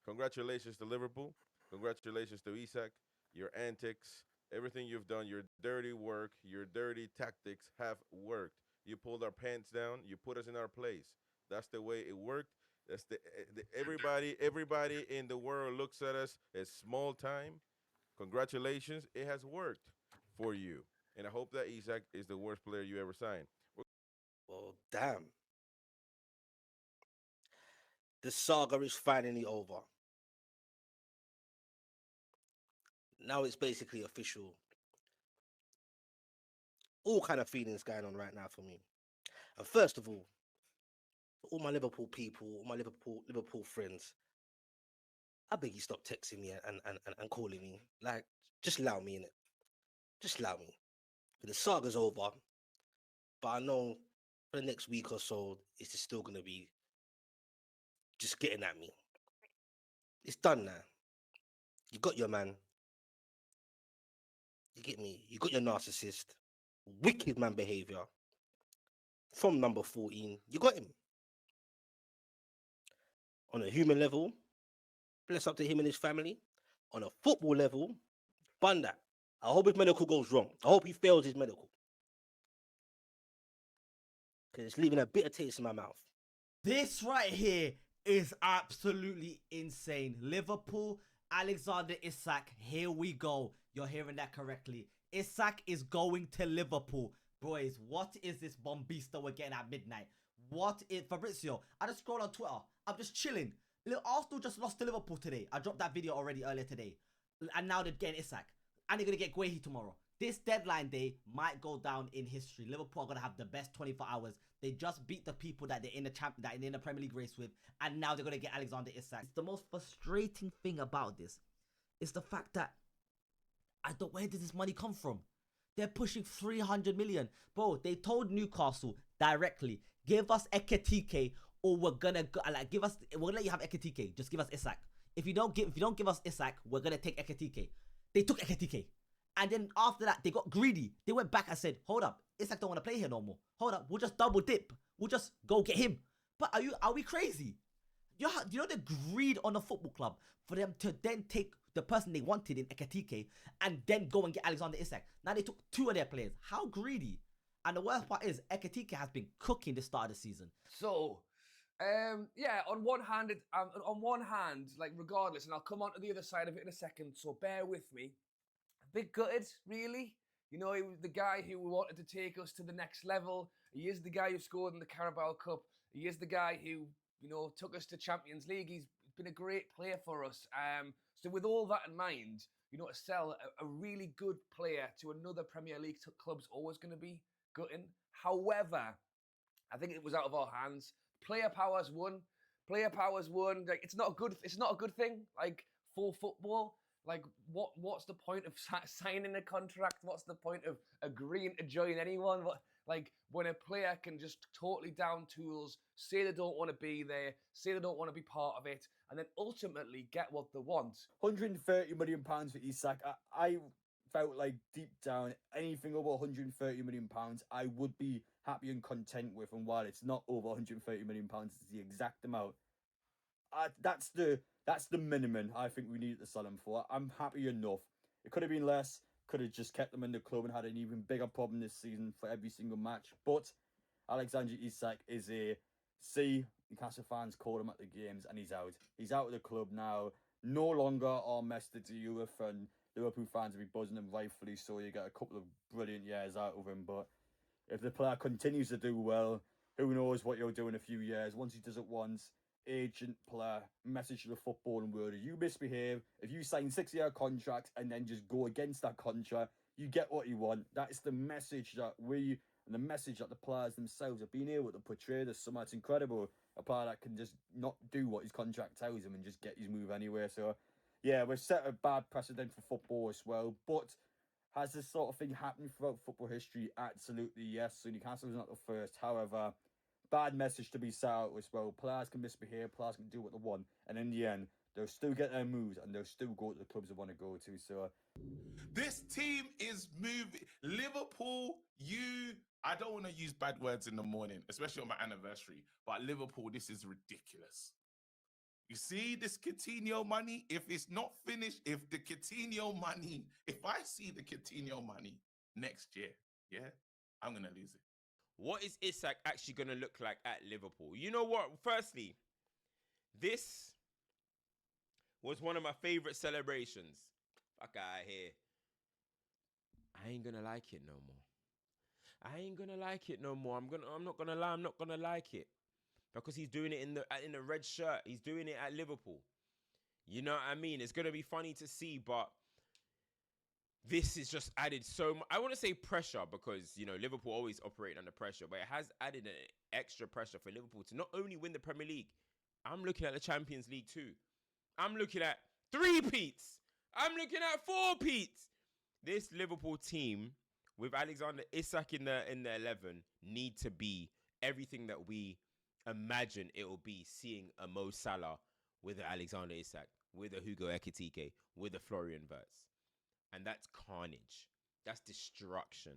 Congratulations to Liverpool. Congratulations to Isak. Your antics, everything you've done, your dirty work, your dirty tactics have worked. You pulled our pants down. You put us in our place. That's the way it worked. That's everybody in the world looks at us as small time. Congratulations, it has worked for you. And I hope that Isak is the worst player you ever signed. Well, damn. The saga is finally over. Now it's basically official. All kind of feelings going on right now for me. And first of all my Liverpool people, all my Liverpool friends, I beg you stop texting me and calling me. Like, just allow me in it. Just allow me. The saga's over, but I know for the next week or so, it's just still gonna be just getting at me. It's done now. You got your man. You get me. You got your narcissist, wicked man behavior from number 14. You got him on a human level. Bless up to him and his family. On a football level, bun that. I hope his medical goes wrong. I hope he fails his medical because it's leaving a bitter taste in my mouth. This right here is absolutely insane. Liverpool, Alexander Isak, here we go. You're hearing that correctly. Isak is going to Liverpool. Boys, what is this bombista we're getting at midnight? What is Fabrizio? I just scroll on Twitter. I'm just chilling. Arsenal just lost to Liverpool today. I dropped that video already earlier today. And now they're getting Isak. And they're going to get Guehi tomorrow. This deadline day might go down in history. Liverpool are going to have the best 24 hours. They just beat the people that they're in the Premier League race with. And now they're going to get Alexander Isak. It's the most frustrating thing about this is the fact that where did this money come from? They're pushing 300 million. Bro, they told Newcastle directly, give us Ekitike or we're gonna go, like we're gonna let you have Ekitike. Just give us Isak. If you don't give us Isak, we're gonna take Ekitike. They took Ekitike. And then after that, they got greedy. They went back and said, hold up, Isak don't want to play here no more. Hold up, we'll just double dip. We'll just go get him. But are we crazy? You know the greed on a football club for them to then take the person they wanted in Ekitike and then go and get Alexander Isak. Now they took two of their players. How greedy? And the worst part is Ekitike has been cooking the start of the season. So, yeah, on one hand, like regardless, and I'll come on to the other side of it in a second, so bear with me. A bit gutted, really. You know, he was the guy who wanted to take us to the next level. He is the guy who scored in the Carabao Cup. He is the guy who, you know, took us to Champions League. He's been a great player for us. So with all that in mind, you know, to sell a really good player to another Premier League club's always going to be gutting. However, I think it was out of our hands. Player powers won. Player powers won. Like it's not a good thing. Like for football. Like what's the point of signing a contract? What's the point of agreeing to join anyone? Like when a player can just totally down tools, say they don't want to be there, say they don't want to be part of it, and then ultimately get what they want. £130 million for Isak. I felt like deep down, anything over £130 million, I would be happy and content with. And while it's not over £130 million, it's the exact amount. That's the minimum I think we needed to sell him for. I'm happy enough. It could have been less. Could have just kept him in the club and had an even bigger problem this season for every single match. But Alexander Isak is a C. Newcastle fans called him at the games and he's out. He's out of the club now. No longer our mess to deal with, and Liverpool fans will be buzzing him, rightfully so. You get a couple of brilliant years out of him. But if the player continues to do well, who knows what you'll do in a few years. Once he does it once, agent, player, message to the footballing world: if you misbehave, if you sign 6-year contracts and then just go against that contract, you get what you want. That is the message that we and the message that the players themselves have been able to portray this summer. It's incredible. A player that can just not do what his contract tells him and just get his move anywhere. So, yeah, we've set a bad precedent for football as well. But has this sort of thing happened throughout football history? Absolutely, yes. So Newcastle is not the first. However, bad message to be set out as well. Players can misbehave, players can do what they want, and in the end, they'll still get their moves and they'll still go to the clubs they want to go to. So, this team is moving. Liverpool, I don't want to use bad words in the morning, especially on my anniversary, but Liverpool, this is ridiculous. You see this Coutinho money? If it's not finished, if the Coutinho money, if I see the Coutinho money next year, yeah, I'm gonna lose it. What is Isak actually going to look like at Liverpool? You know what? Firstly, this was one of my favorite celebrations. Fuck out here. I ain't gonna like it no more. I ain't gonna like it no more. I'm not gonna lie. I'm not gonna like it because he's doing it in the red shirt. He's doing it at Liverpool. You know what I mean? It's gonna be funny to see, but this is just added so much. I want to say pressure because, you know, Liverpool always operate under pressure, but it has added an extra pressure for Liverpool to not only win the Premier League. I'm looking at the Champions League too. I'm looking at 3-peats. I'm looking at 4-peats. This Liverpool team with Alexander Isak in the 11 need to be everything that we imagine it will be, seeing a Mo Salah with a Alexander Isak, with a Hugo Ekitike, with a Florian Wirtz. And that's carnage. That's destruction.